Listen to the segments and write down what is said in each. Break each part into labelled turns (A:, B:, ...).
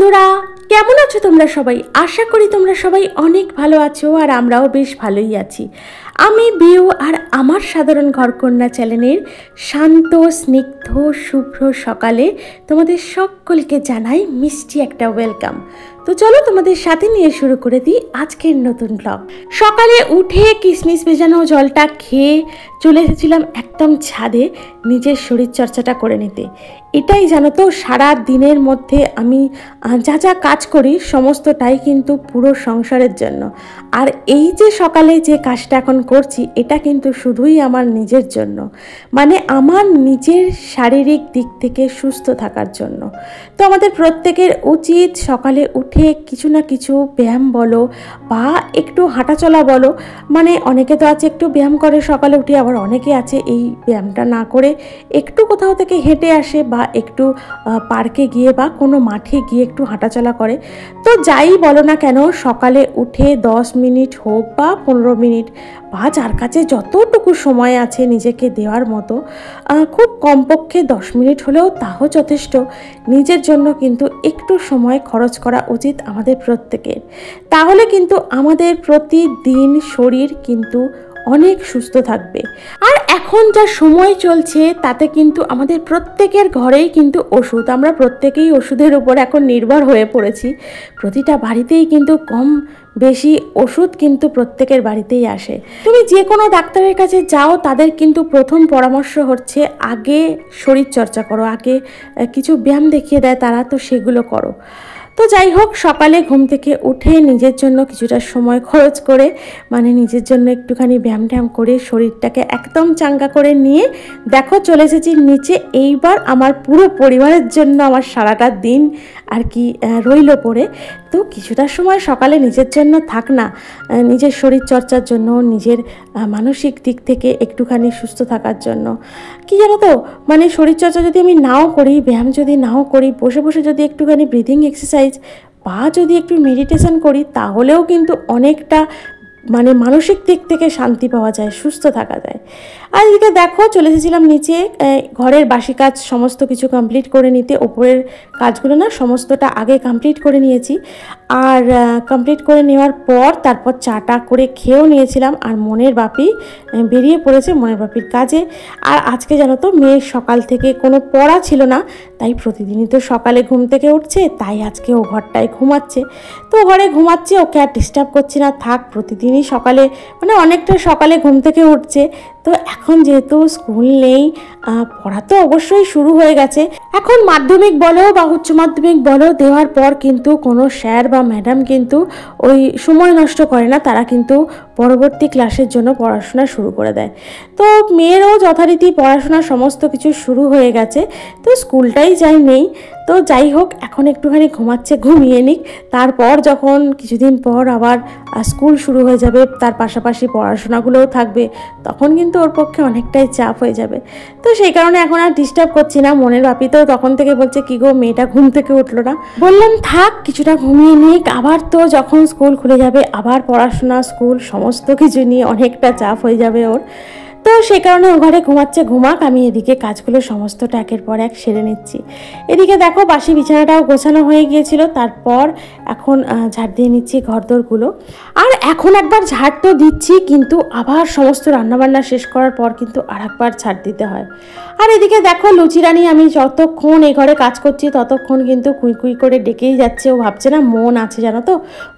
A: বন্ধুরা কেমন আছো তোমরা সবাই? আশা করি তোমরা সবাই অনেক ভালো আছো আর আমরাও বেশ ভালোই আছি। আমি বিউ আর আমার সাধারণ ঘরকন্যা চ্যানেলের শান্ত স্নিগ্ধ শুভ্র সকালে তোমাদের সকলকে জানাই মিষ্টি একটা ওয়েলকাম। তো চলো তোমাদের সাথে নিয়ে শুরু করে দিই আজকের নতুন ব্লগ। সকালে উঠে কিশমিশ ভেজানো জলটা খেয়ে চলে এসেছিলাম একদম ছাদে নিজের শরীর চর্চাটা করে নিতে। এটাই জানো তো, সারা দিনের মধ্যে আমি যা যা কাজ করি সমস্তটাই কিন্তু পুরো সংসারের জন্য। আর এই যে সকালে যে কাজটা এখন করছি এটা কিন্তু শুধুই আমার নিজের জন্য, মানে আমার নিজের শারীরিক দিক থেকে সুস্থ থাকার জন্য। তো আমাদের প্রত্যেকের উচিত সকালে উঠে কিছু না কিছু ব্যায়াম বলো বা একটু হাঁটাচলা বলো, মানে অনেকে তো আছে একটু ব্যায়াম করে সকালে উঠে, আবার অনেকে আছে এই ব্যায়ামটা না করে একটু কোথাও থেকে হেঁটে আসে বা একটু পার্কে গিয়ে বা কোনো মাঠে গিয়ে একটু হাঁটাচলা করে। তো যাই বলো না কেন, সকালে উঠে 10 মিনিট হোক বা 15 মিনিট বা যার কাছে যতটুকু সময় আছে নিজেকে দেওয়ার মতো, খুব কমপক্ষে 10 মিনিট হলেও তাও যথেষ্ট, নিজের জন্য কিন্তু একটু সময় খরচ করা উচিত আমাদের প্রত্যেকের। তাহলে কিন্তু আমাদের প্রতিদিন শরীর কিন্তু অনেক সুস্থ থাকবে। আর এখন যা সময় চলছে তাতে কিন্তু আমাদের প্রত্যেকের ঘরেই কিন্তু ওষুধ, আমরা প্রত্যেকেই ওষুধের উপর এখন নির্ভর হয়ে পড়েছি। প্রতিটা বাড়িতেই কিন্তু কম বেশি ওষুধ কিন্তু প্রত্যেকের বাড়িতেই আসে। তুমি যে কোনো ডাক্তারের কাছে যাও, তাদের কিন্তু প্রথম পরামর্শ হচ্ছে আগে শরীর চর্চা করো, আগে কিছু ব্যায়াম দেখিয়ে দেয় তারা, তো সেগুলো করো। তো যাই হোক, সকালে ঘুম থেকে উঠে নিজের জন্য কিছুটা সময় খরচ করে, মানে নিজের জন্য একটুখানি ব্যায়াম ট্যায়াম করে শরীরটাকে একদম চাঙ্গা করে নিয়ে দেখো চলে এসেছি নিচে। এইবার আমার পুরো পরিবারের জন্য আমার সারাটা দিন আর কি রইল পড়ে। তো কিছুটা সময় সকালে নিজের জন্য থাক না, নিজের শরীর চর্চার জন্য, নিজের মানসিক দিক থেকে একটুখানি সুস্থ থাকার জন্য। কি জানো তো, মানে শরীরচর্চা যদি আমি নাও করি, ব্যায়াম যদি নাও করি, বসে বসে যদি একটুখানি ব্রিদিং এক্সারসাইজ বা যদি একটু মেডিটেশন করি, তাহলেও কিন্তু অনেকটা মানে মানসিক দিক থেকে শান্তি পাওয়া যায়, সুস্থ থাকা যায়। আর এদিকে দেখো চলে এসেছিলাম নিচে ঘরের বাসি কাজ সমস্ত কিছু কমপ্লিট করে নিতে। ওপরের কাজগুলো না সমস্তটা আগে কমপ্লিট করে নিয়েছি। আর কমপ্লিট করে নেওয়ার পর তারপর চাটা করে খেয়েও নিয়েছিলাম। আর মনের বাপি বেরিয়ে পড়েছে মনের বাপির কাজে। আর আজকে জানো তো, মেয়ের সকাল থেকে কোনো পড়া ছিল না, তাই প্রতিদিনই তো সকালে ঘুম থেকে উঠছে, তাই আজকে ও ঘরটায় ঘুমাচ্ছে। তো ঘরে ঘুমাচ্ছে, ওকে আর ডিস্টার্ব করছি না, থাক। প্রতিদিনই সকালে মানে অনেকটা সকালে ঘুম থেকে উঠছে। তো এখন যেহেতু স্কুল নেই, পড়া তো অবশ্যই শুরু হয়ে গেছে। এখন মাধ্যমিক বলো বা উচ্চ মাধ্যমিক বলো দেওয়ার পর কিন্তু কোনো স্যার বা ম্যাডাম কিন্তু ওই সময় নষ্ট করে না, তারা কিন্তু পরবর্তী ক্লাসের জন্য পড়াশোনা শুরু করে দেয়। তো মেয়েরও যথারীতি পড়াশোনা সমস্ত কিছু শুরু হয়ে গেছে, তো স্কুলটাই যাই নেই। তো যাই হোক, এখন একটুখানি ঘুমাচ্ছে, ঘুমিয়ে নিক। তারপর যখন কিছুদিন পর আবার স্কুল শুরু হয়ে যাবে, তার পাশাপাশি পড়াশোনাগুলোও থাকবে, তখন কিন্তু ওর পক্ষে অনেকটাই চাপ হয়ে যাবে। তো সেই কারণে এখন আর ডিস্টার্ব করছি না। মনের বাপি তো তখন থেকে বলছে কি গো, মেয়েটা ঘুম থেকে উঠলো না। বললাম থাক, কিছুটা ঘুমিয়ে নিক, আবার তো যখন স্কুল খুলে যাবে আবার পড়াশোনা, স্কুল সমস্ত কিছু নিয়ে অনেকটা চাপ হয়ে যাবে ওর। তো সেই কারণে ও ঘরে ঘুমাচ্ছে, ঘুমাক, আমি এদিকে কাজগুলো সমস্তটা একের পর এক সেরে নিচ্ছি। এদিকে দেখো বাসি বিছানাটাও গোছানো হয়ে গিয়েছিল, তারপর এখন ঝাড় দিয়ে নিচ্ছি ঘরদোরগুলো। আর এখন একবার ঝাড় তো দিচ্ছি, কিন্তু আবার সমস্ত রান্নাবান্না শেষ করার পর কিন্তু আর একবার ঝাড় দিতে হয়। আর এদিকে দেখো লুচিরানি আমি যতক্ষণ এই ঘরে কাজ করছি ততক্ষণ কিন্তু কুই কুই করে ডেকেই যাচ্ছে। ও ভাবছে না মন আছে জানো তো,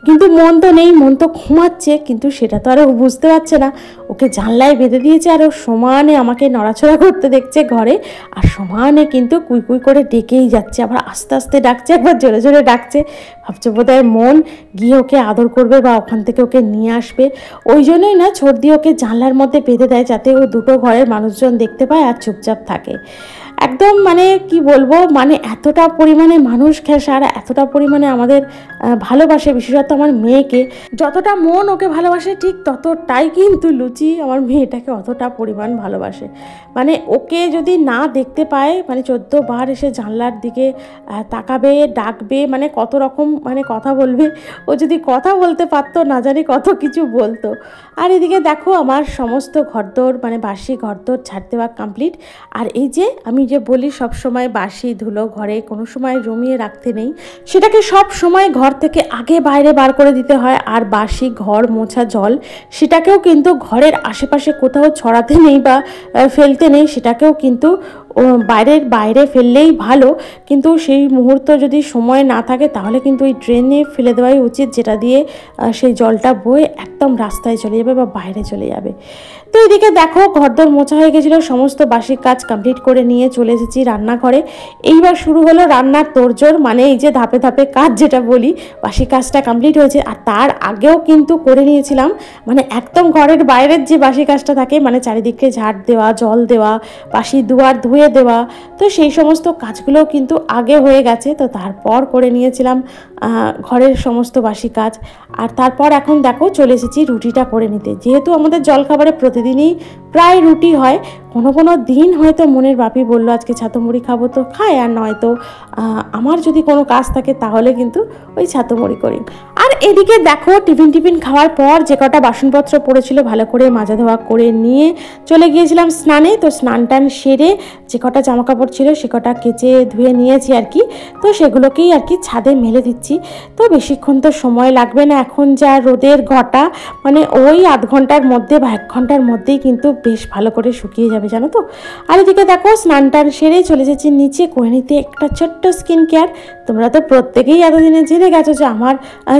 A: কিন্তু মন তো নেই, মন তো ঘুমাচ্ছে, কিন্তু সেটা তো আর ও বুঝতে পারছে না। ওকে জানলায় বেঁধে দিয়েছে আর ও সমানে আমাকে নড়াচড়া করতে দেখছে ঘরে, আর সমানে কিন্তু কুই কুই করে ডেকেই যাচ্ছে, আবার আস্তে আস্তে ডাকছে, একবার জোরে জোরে ডাকছে। ভাবছে বোধহয় মন গিয়ে ওকে আদর করবে বা ওখান থেকে ওকে নিয়ে আসবে। ওই জন্যই না ছোট দিয়ে ওকে জানলার মধ্যে বেঁধে দেয়, যাতে ও দুটো ঘরের মানুষজন দেখতে পায় আর চুপচাপ থাকে। একদম মানে কি বলবো, মানে এতটা পরিমাণে মানুষ ঘেঁষা আর এতটা পরিমাণে আমাদের ভালোবাসে, বিশেষত আমার মেয়েকে। যতটা মন ওকে ভালোবাসে ঠিক ততটাই কিন্তু লুচি আমার মেয়েটাকে অতটা পরিমাণ ভালোবাসে। মানে ওকে যদি না দেখতে পায়, মানে 14 বার এসে জানলার দিকে তাকাবে, ডাকবে, মানে কত রকম মানে কথা বলবে। ও যদি কথা বলতে পারতো না জানি কত কিছু বলতো। আর এদিকে দেখো আমার সমস্ত ঘরদোর মানে বাসি ঘরদোর ঝাড় দেওয়া কমপ্লিট। আর এই যে আমি যে বলি সব সময় বাসি ধুলো ঘরে কোনো সময় জমিয়ে রাখতে নেই, সেটাকে সব সময় ঘর থেকে আগে বাইরে বার করে দিতে হয়। আর বাসি ঘর মোছা জল সেটাকেও কিন্তু ঘরের আশেপাশে কোথাও ছড়াতে নেই বা ফেলতে নেই, সেটাকেও কিন্তু বাইরে ফেললেই ভালো। কিন্তু সেই মুহূর্ত যদি সময় না থাকে তাহলে কিন্তু ওই ড্রেনে ফেলে দেওয়াই উচিত, যেটা দিয়ে সেই জলটা বয়ে একদম রাস্তায় চলে যাবে বা বাইরে চলে যাবে। তো এদিকে দেখো ঘরদোর মোছা হয়ে গেছিলো, সমস্ত বাসি কাজ কমপ্লিট করে নিয়ে চলে এসেছি রান্নাঘরে। এইবার শুরু হলো রান্নার তোড়জোড়, মানে এই যে ধাপে ধাপে কাজ যেটা বলি, বাসি কাজটা কমপ্লিট হয়েছে। আর তার আগেও কিন্তু করে নিয়েছিলাম, মানে একদম ঘরের বাইরের যে বাসি কাজটা থাকে, মানে চারিদিকে ঝাড় দেওয়া, জল দেওয়া, বাসি দুয়ার ধুয়ে দেওয়া, তো সেই সমস্ত কাজগুলোও কিন্তু আগে হয়ে গেছে। তো তারপর করে নিয়েছিলাম ঘরের সমস্ত বাসি কাজ। আর তারপর এখন দেখো চলে এসেছি রুটিটা করে নিতে, যেহেতু আমাদের জলখাবারে প্রতিদিনই প্রায় রুটি হয়। কোনো কোনো দিন হয়তো মনের বাপি বললো আজকে ছাতু মুড়ি খাবো, তো খায়, আর নয়তো আমার যদি কোনো কাজ থাকে তাহলে কিন্তু ওই ছাতু মুড়ি করি। আর এদিকে দেখো টিফিন খাওয়ার পর যে কটা বাসনপত্র পড়েছিল ভালো করে মাজা ধোয়া করে নিয়ে চলে গিয়েছিলাম স্নানে। তো স্নান টান সেরে যে কটা জামা কাপড় ছিল সে কটা কেচে ধুয়ে নিয়েছি আর কি। তো সেগুলোকেই আর কি ছাদে মেলে দিচ্ছি। তো বেশিক্ষণ তো সময় লাগবে না, এখন যা রোদের ঘটা, মানে ওই আধ ঘন্টার মধ্যে বা 1 ঘন্টার মধ্যেই কিন্তু বেশ ভালো করে শুকিয়ে যাবে জানো তো। আর এদিকে দেখো স্নান টান সেরে চলে এসেছি নিচে করে নিতে একটা ছোট্ট স্কিন কেয়ার। তোমরা তো প্রত্যেকেই এতদিনে জেনে গেছো যে আমার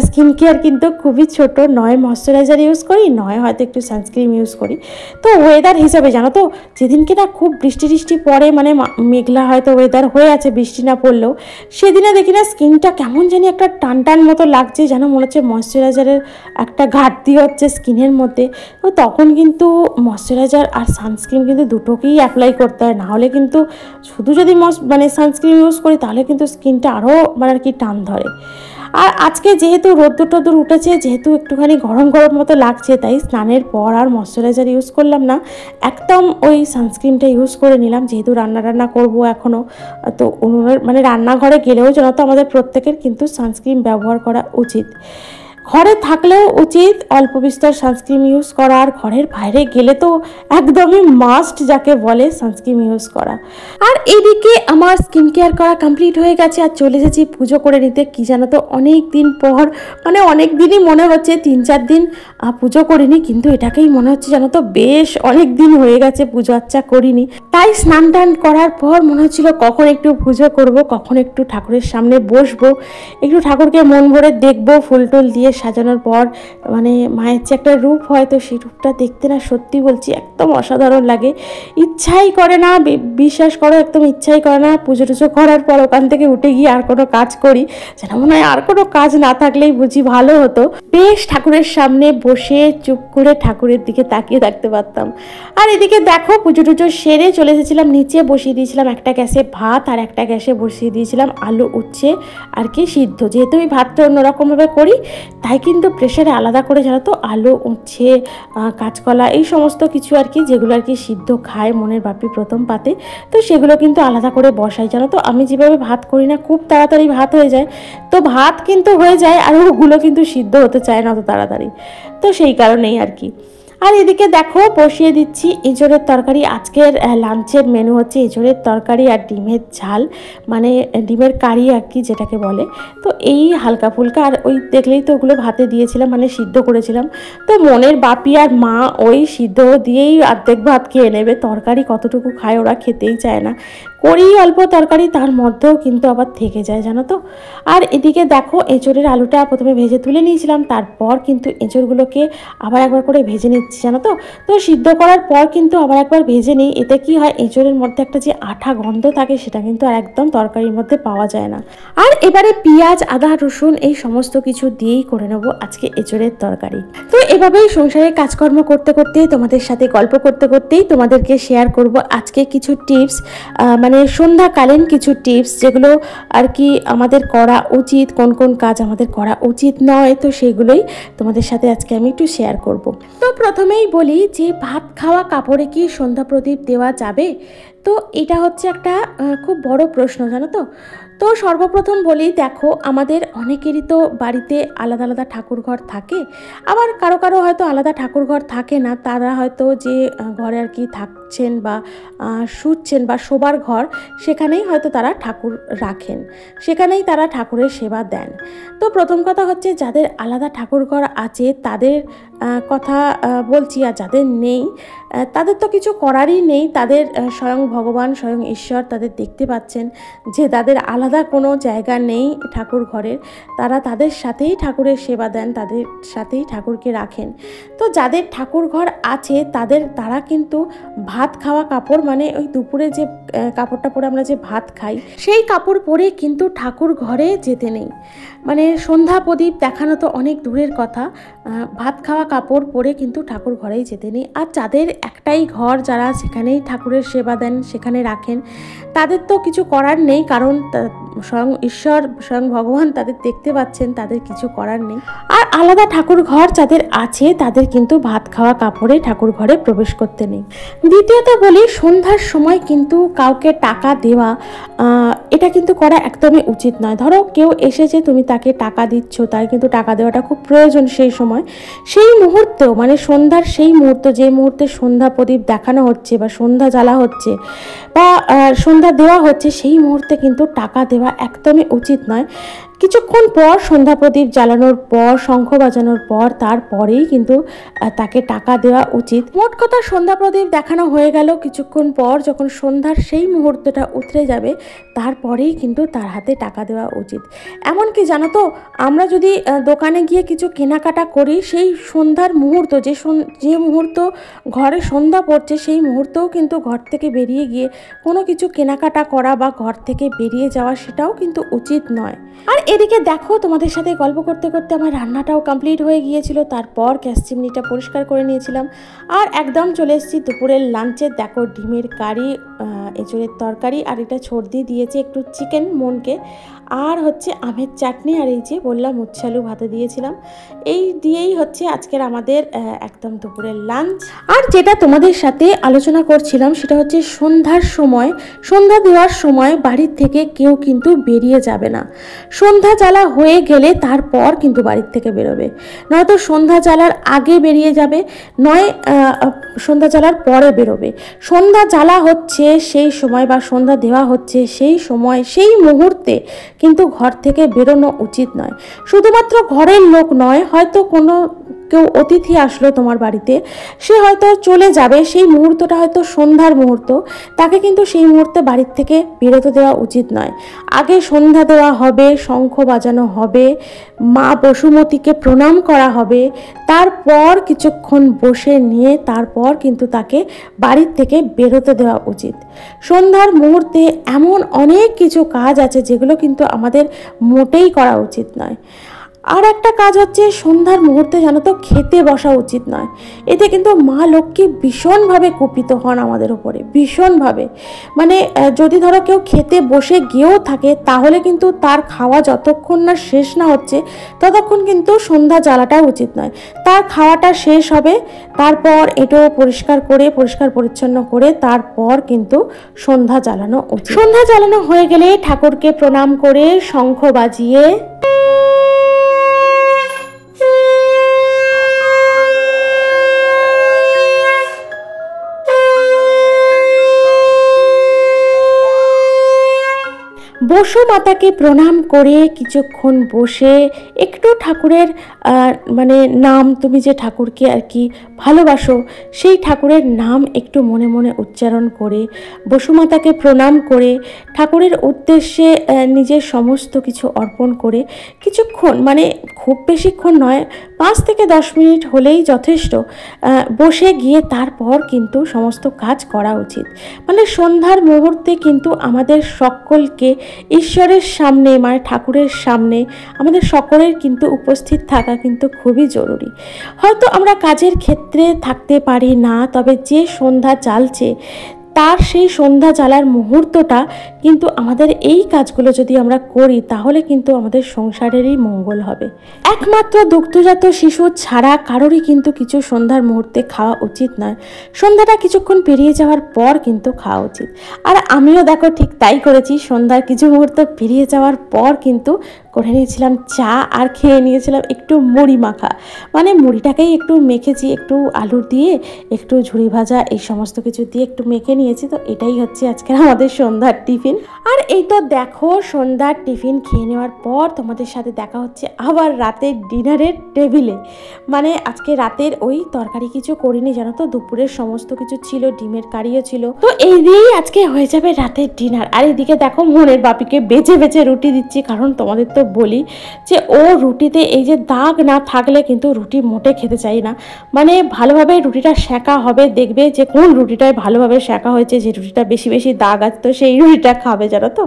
A: স্কিন কেয়ার কিন্তু খুবই ছোট, নয় ময়শ্চারাইজার ইউজ করি, নয় হয়তো একটু সানস্ক্রিন ইউজ করি। তো ওয়েদার হিসাবে জানো তো, যেদিনকে না খুব বৃষ্টি পড়ে, মানে মেঘলা হয়তো ওয়েদার হয়ে আছে, বৃষ্টি না পড়লেও সেদিনে দেখি না স্কিনটা কেমন জানি একটা টান মতো লাগছে, যেন মনে হচ্ছে ময়শ্চারাইজারের একটা ঘাটতি হচ্ছে স্কিনের মধ্যে। তো তখন কিন্তু ময়শ্চারাইজার আর সানস্ক্রিন কিন্তু দুটোকেই অ্যাপ্লাই করতে হয়, নাহলে কিন্তু শুধু যদি মানে সানস্ক্রিন ইউজ করি তাহলে কিন্তু স্কিনটা আরও মানে আর কি টান ধরে। আর আজকে যেহেতু রোদ্দুর উঠেছে, যেহেতু একটুখানি গরম মতো লাগছে, তাই স্নানের পর আর ময়শ্চারাইজার ইউজ করলাম না, একদম ওই সানস্ক্রিনটা ইউজ করে নিলাম। যেহেতু রান্না করবো এখনও, তো উনুনের মানে রান্নাঘরে গেলেও যেন তো আমাদের প্রত্যেকের কিন্তু সানস্ক্রিন ব্যবহার করা উচিত। ঘরে থাকলেও উচিত অল্প বিস্তর সানস্ক্রিন ইউজ করা, আর ঘরের বাইরে গেলে তো একদমই মাস্ট যাকে বলে সানস্ক্রিন ইউজ করা। আর এদিকে আমার স্কিন কেয়ার করা কমপ্লিট হয়ে গেছে, আর চলে এসেছি পুজো করে নিতে। কি জানো তো, অনেক দিন পর, মানে অনেক দিনই মনে হচ্ছে 3-4 দিন পুজো করিনি, কিন্তু এটাকেই মনে হচ্ছে জানো তো বেশ অনেক দিন হয়ে গেছে পুজো আচ্ছা করিনি। তাই স্নান টান করার পর মনে হচ্ছিল কখন একটু পুজো করব, কখন একটু ঠাকুরের সামনে বসবো, একটু ঠাকুরকে মন ভরে দেখবো। ফুল টুল দিয়ে সাজানোর পর মানে মায়ের যে একটা রূপ হয়, তো সেই রূপটা দেখতে না সত্যি বলছি একদম অসাধারণ লাগে। ইচ্ছাই করে না, বিশ্বাস করো একদম ইচ্ছাই করে না পুজো টুজো করার পর ওখান থেকে উঠে গিয়ে আর কোনো কাজ করি, যেন মনে হয় আর কোনো কাজ না থাকলেই বুঝি ভালো হতো। বেশ ঠাকুরের সামনে বসে চুপ করে ঠাকুরের দিকে তাকিয়ে থাকতে পারতাম। আর এদিকে দেখো পুজো টুজো সেরে চলে এসেছিলাম নিচে, বসিয়ে দিয়েছিলাম একটা গ্যাসে ভাত, আর একটা গ্যাসে বসিয়ে দিয়েছিলাম আলু উচ্ছে আর কি সিদ্ধ। যেহেতু আমি ভাতটা অন্যরকমভাবে করি, তাই কিন্তু প্রেশারে আলাদা করে জানো তো আলু উচ্ছে কাঁচকলা এই সমস্ত কিছু আর কি, যেগুলো আর কি সিদ্ধ খায় মনের বাপি প্রথম পাতে, তো সেগুলো কিন্তু আলাদা করে বসাই জানো তো। আমি যেভাবে ভাত করি না, খুব তাড়াতাড়ি ভাত হয়ে যায়, তো ভাত কিন্তু হয়ে যায় আর ওগুলো কিন্তু সিদ্ধ হতে চায় না অত তাড়াতাড়ি, তো সেই কারণেই আর কি। আর এদিকে দেখো বসিয়ে দিচ্ছি এঁচোড়ের তরকারি। আজকের লাঞ্চের মেনু হচ্ছে এঁচোড়ের তরকারি আর ডিমের ঝাল, মানে ডিমের কারি আর কি যেটাকে বলে। তো এই হালকা ফুলকা, আর ওই দেখলেই তো ওগুলো ভাতে দিয়েছিলাম, মানে সিদ্ধ করেছিলাম। তো মনের বাপি আর মা ওই সিদ্ধ দিয়েই অর্ধেক ভাত খেয়ে নেবে, তরকারি কতটুকু খায় ওরা খেতেই চায় না। করি অল্প তরকারি, তার মধ্যেও কিন্তু আবার থেকে যায় জানো তো। আর এদিকে দেখো এঁচোড়ের আলুটা প্রথমে ভেজে তুলে নিয়েছিলাম, তারপর কিন্তু এঁচোড়গুলোকে আবার একবার করে ভেজে নিচ্ছি জানো তো। তো সিদ্ধ করার পর কিন্তু আবার একবার ভেজে নিই, এতে কি হয় এঁচোড়ের মধ্যে একটা যে আঠা গন্ধ থাকে সেটা কিন্তু আর একদম তরকারির মধ্যে পাওয়া যায় না। আর এবারে পেঁয়াজ আদা রসুন এই সমস্ত কিছু দিয়েই করে নেব আজকে এঁচোড়ের তরকারি। তো এভাবেই সংসারের কাজকর্ম করতে করতে, তোমাদের সাথে গল্প করতে করতেই তোমাদেরকে শেয়ার করব আজকে কিছু টিপস, মানে সন্ধ্যাকালীন কিছু টিপস, যেগুলো আর কি আমাদের করা উচিত, কোন কোন কাজ আমাদের করা উচিত নয়, তো সেগুলোই তোমাদের সাথে আজকে আমি একটু শেয়ার করব। তো প্রথমেই বলি যে ভাত খাওয়া কাপড়ে কি সন্ধ্যা প্রদীপ দেওয়া যাবে? তো এটা হচ্ছে একটা খুব বড় প্রশ্ন জানো তো। তো সর্বপ্রথম বলি, দেখো আমাদের অনেকেরই তো বাড়িতে আলাদা আলাদা ঠাকুরঘর থাকে, আবার কারো কারো হয়তো আলাদা ঠাকুরঘর থাকে না, তারা হয়তো যে ঘরে আর কি থাকছেন বা শুচ্ছেন বা শোবার ঘর, সেখানেই হয়তো তারা ঠাকুর রাখেন, সেখানেই তারা ঠাকুরের সেবা দেন। তো প্রথম কথা হচ্ছে, যাদের আলাদা ঠাকুর ঘর আছে তাদের কথা বলছি, আর যাদের নেই তাদের তো কিছু করারই নেই। তাদের স্বয়ং ভগবান, স্বয়ং ঈশ্বর তাদের দেখতে পাচ্ছেন যে তাদের আলাদা কোনো জায়গা নেই ঠাকুর ঘরের, তারা তাদের সাথেই ঠাকুরের সেবা দেন, তাদের সাথেই ঠাকুরকে রাখেন। তো যাদের ঠাকুর ঘর আছে তারা কিন্তু ভাত খাওয়া কাপড়, মানে ওই দুপুরে যে কাপড়টা পরে আমরা যে ভাত খাই, সেই কাপড় পরে কিন্তু ঠাকুর ঘরে যেতে নেই। মানে সন্ধ্যা প্রদীপ দেখানো তো অনেক দূরের কথা, ভাত খাওয়া কাপড় পরে কিন্তু ঠাকুর ঘরেই যেতে নেই। আর যাদের একটাই ঘর, যারা সেখানেই ঠাকুরের সেবা দেন, সেখানে রাখেন, তাদের তো কিছু করার নেই, কারণ স্বয়ং ঈশ্বর, স্বয়ং ভগবান তাদের দেখতে পাচ্ছেন, তাদের কিছু করার নেই। আর আলাদা ঠাকুর ঘর যাদের আছে তাদের কিন্তু ভাত খাওয়া কাপড়ে ঠাকুর ঘরে প্রবেশ করতে নেই। দ্বিতীয়ত বলি, সন্ধ্যার সময় কিন্তু কাউকে টাকা দেওয়া, এটা কিন্তু করা একদমই উচিত নয়। ধরো কেউ এসেছে, তুমি তাকে টাকা দিচ্ছ, তাই কিন্তু টাকা দেওয়াটা খুব প্রয়োজন সেই সময়, সেই মুহূর্তেও, মানে সন্ধ্যার সেই মুহূর্ত, যে মুহূর্তে সন্ধ্যা প্রদীপ দেখানো হচ্ছে বা সন্ধ্যা জ্বালা হচ্ছে বা সন্ধ্যা দেওয়া হচ্ছে, সেই মুহূর্তে কিন্তু টাকা দেওয়া একদমই উচিত নয়। কিছুক্ষণ পর, সন্ধ্যা প্রদীপ জ্বালানোর পর, শঙ্খ বাজানোর পর, তারপরেই কিন্তু তাকে টাকা দেওয়া উচিত। মোট কথা, সন্ধ্যা প্রদীপ দেখানো হয়ে গেল, কিছুক্ষণ পর যখন সন্ধ্যার সেই মুহূর্তটা উতরে যাবে, তারপরেই কিন্তু তার হাতে টাকা দেওয়া উচিত। এমনকি জানো তো, আমরা যদি দোকানে গিয়ে কিছু কেনাকাটা করি, সেই সন্ধ্যার মুহূর্ত, যে মুহূর্ত ঘরে সন্ধ্যা পড়ছে, সেই মুহূর্তেও কিন্তু ঘর থেকে বেরিয়ে গিয়ে কোনো কিছু কেনাকাটা করা বা ঘর থেকে বেরিয়ে যাওয়া, সেটাও কিন্তু উচিত নয়। আর এদিকে দেখো, তোমাদের সাথে গল্প করতে করতে আমার রান্নাটাও কমপ্লিট হয়ে গিয়েছিল। তারপর গ্যাস চিমনিটা পরিষ্কার করে নিয়েছিলাম, আর একদম চলে এসেছি দুপুরের লাঞ্চে। দেখো, ডিমের কারি, এঁচড়ের তরকারি, আর এটা সর্দি দিয়েছে একটু চিকেন মনকে, আর হচ্ছে আমের চাটনি, আর এই যে বললাম উচ্ছে আলু ভাতে দিয়েছিলাম। এই দিয়েই হচ্ছে আজকের আমাদের একদম দুপুরের লাঞ্চ। আর যেটা তোমাদের সাথে আলোচনা করছিলাম, সেটা হচ্ছে সন্ধ্যার সময়, সন্ধ্যা দেওয়ার সময় বাড়ির থেকে কেউ কিন্তু বেরিয়ে যাবে না। সন্ধ্যা জ্বালা হয়ে গেলে তারপর কিন্তু বাড়ির থেকে বেরোবে, নয়তো সন্ধ্যা জ্বালার আগে বেরিয়ে যাবে, নয় সন্ধ্যা জ্বালার পরে বেরোবে। সন্ধ্যা জ্বালা হচ্ছে সেই সময় বা সন্ধ্যা দেওয়া হচ্ছে সেই সময়, সেই মুহূর্তে কিন্তু ঘর থেকে বেরোনো উচিত নয়। শুধুমাত্র ঘরের লোক নয়, হয়তো কেউ অতিথি আসলো তোমার বাড়িতে, সে হয়তো চলে যাবে, সেই মুহূর্তটা হয়তো সন্ধ্যার মুহূর্ত, তাকে কিন্তু সেই মুহূর্তে বাড়ির থেকে বেরোতে দেওয়া উচিত নয়। আগে সন্ধ্যা দেওয়া হবে, শঙ্খ বাজানো হবে, মা বসুমতীকে প্রণাম করা হবে, তারপর কিছুক্ষণ বসে নিয়ে তারপর কিন্তু তাকে বাড়ির থেকে বেরোতে দেওয়া উচিত। সন্ধ্যার মুহূর্তে এমন অনেক কিছু কাজ আছে যেগুলো কিন্তু আমাদের মোটেই করা উচিত নয়। আর একটা কাজ হচ্ছে, সন্ধ্যার মুহূর্তে জানো তো খেতে বসা উচিত নয়। এতে কিন্তু মা লক্ষ্মী ভীষণভাবে কুপিত হন আমাদের উপরে, ভীষণভাবে। মানে যদি ধরো কেউ খেতে বসে গিয়েও থাকে, তাহলে কিন্তু তার খাওয়া যতক্ষণ না শেষ না হচ্ছে, ততক্ষণ কিন্তু সন্ধ্যা জ্বালাটা উচিত নয়। তার খাওয়াটা শেষ হবে, তারপর এটাও পরিষ্কার পরিচ্ছন্ন করে তারপর কিন্তু সন্ধ্যা জ্বালানো উচিত। সন্ধ্যা জ্বালানো হয়ে গেলে ঠাকুরকে প্রণাম করে শঙ্খ বাজিয়ে বসুমাতাকে প্রণাম করে কিছুক্ষণ বসে একটু ঠাকুরের মানে নাম, তুমি যে ঠাকুরকে আর কি ভালোবাসো, সেই ঠাকুরের নাম একটু মনে মনে উচ্চারণ করে বসুমাতাকে প্রণাম করে ঠাকুরের উদ্দেশ্যে নিজের সমস্ত কিছু অর্পণ করে কিছুক্ষণ, মানে খুব বেশিক্ষণ নয়, 5 থেকে 10 মিনিট হলেই যথেষ্ট, বসে গিয়ে তারপর কিন্তু সমস্ত কাজ করা উচিত। মানে সন্ধ্যার মুহূর্তে কিন্তু আমাদের সকলকে ঈশ্বরের সামনে, মানে ঠাকুরের সামনে আমাদের সকলের কিন্তু উপস্থিত থাকা কিন্তু খুবই জরুরি। হয়তো আমরা কাজের ক্ষেত্রে থাকতে পারি না, তবে যে সন্ধ্যা জ্বালছে তার সেই সন্ধ্যা জ্বালার মুহূর্তটা কিন্তু আমাদের এই কাজগুলো যদি আমরা করি, তাহলে কিন্তু আমাদের সংসারেরই মঙ্গল হবে। একমাত্র দুগ্ধজাত শিশু ছাড়া কারোরই কিন্তু কিছু সন্ধ্যার মুহূর্তে খাওয়া উচিত নয়। সন্ধ্যাটা কিছুক্ষণ পেরিয়ে যাওয়ার পর কিন্তু খাওয়া উচিত। আর আমিও দেখো ঠিক তাই করেছি, সন্ধ্যার কিছু মুহূর্ত পেরিয়ে যাওয়ার পর কিন্তু করে নিয়েছিলাম চা আর খেয়ে নিয়েছিলাম একটু মুড়ি মাখা। মানে মুড়িটাকেই একটু মেখেছি, একটু আলু দিয়ে একটু ঝুড়ি ভাজা এই সমস্ত কিছু দিয়ে একটু মেখে নিয়েছি। তো এটাই হচ্ছে আজকের আমাদের সন্ধ্যার টিফিন। আর এই তো দেখো সন্ধ্যার টিফিন খেয়ে নেওয়ার পর তোমাদের সাথে দেখা হচ্ছে আবার রাতের ডিনারের টেবিলে। মানে আজকে রাতের ওই তরকারি কিছু করিনি জানো তো, দুপুরের সমস্ত কিছু ছিল, ডিমের কারিও ছিল। তো এই দিয়েই আজকে হয়ে যাবে রাতের ডিনার। আর এদিকে দেখো মনের বাপিকে বেছে বেছে রুটি দিচ্ছি, কারণ তোমাদের তো বলি যে ও রুটিতে এই যে দাগ না থাকলে কিন্তু রুটি মোটে খেতে চাই না। মানে ভালোভাবে রুটিটা সেঁকা হবে, দেখবে যে কোন রুটিটায় ভালোভাবে সেঁকা হয়েছে, যে রুটিটা বেশি বেশি দাগ আছে তো সেই রুটিটা খাবে জানো তো।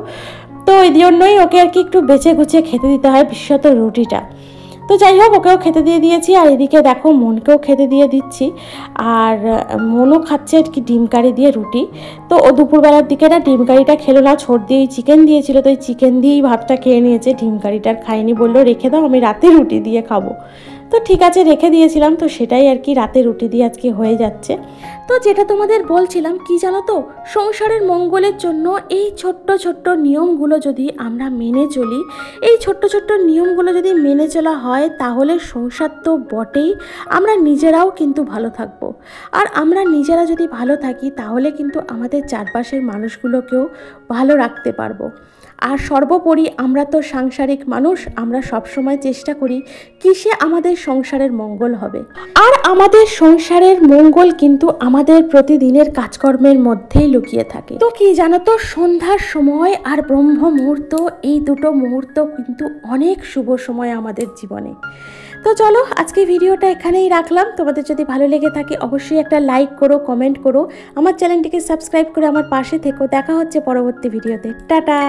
A: তো এই জন্যই ওকে আর কি একটু বেছে গুছিয়ে খেতে দিতে হয়, বিশেষত রুটিটা। তো যাই হোক ওকেও খেতে দিয়ে দিয়েছি। আর এদিকে দেখো মনকেও খেতে দিয়ে দিচ্ছি। আর মনও খাচ্ছে আর কি ডিম কারি দিয়ে রুটি। তো ও দুপুরবেলার দিকে না ডিম কারিটা খেলো না, ছোট দিয়ে চিকেন দিয়েছিল, তো ওই চিকেন দিয়েই ভাতটা খেয়ে নিয়েছে, ডিম কারিটার খায়নি, বললো রেখে দাও আমি রাতে রুটি দিয়ে খাবো। তো ঠিক আছে রেখে দিয়েছিলাম, তো সেটাই আর কি রাতে রুটি দিয়ে আজকে হয়ে যাচ্ছে। তো যেটা তোমাদের বলছিলাম কি জানো তো, সংসারের মঙ্গলের জন্য এই ছোট্ট ছোট্ট নিয়মগুলো যদি আমরা মেনে চলি, এই ছোট্ট ছোট্ট নিয়মগুলো যদি মেনে চলা হয়, তাহলে সংসার তো বটেই, আমরা নিজেরাও কিন্তু ভালো থাকবো। আর আমরা নিজেরা যদি ভালো থাকি তাহলে কিন্তু আমাদের চারপাশের মানুষগুলোকেও ভালো রাখতে পারবো। আর সর্বোপরি আমরা তো সাংসারিক মানুষ, আমরা সবসময় চেষ্টা করি কিসে আমাদের সংসারের মঙ্গল হবে। আর আমাদের সংসারের মঙ্গল কিন্তু আমাদের প্রতিদিনের কাজকর্মের মধ্যেই লুকিয়ে থাকে। তো কি জানো তো, সন্ধ্যার সময় আর ব্রহ্ম মুহূর্ত, এই দুটো মুহূর্ত কিন্তু অনেক শুভ সময় আমাদের জীবনে। তো চলো আজকে ভিডিওটা এখানেই রাখলাম। তোমাদের যদি ভালো লেগে থাকে অবশ্যই একটা লাইক করো, কমেন্ট করো, আমার চ্যানেলটিকে সাবস্ক্রাইব করে আমার পাশে থেকো। দেখা হচ্ছে পরবর্তী ভিডিওতে। টাটা।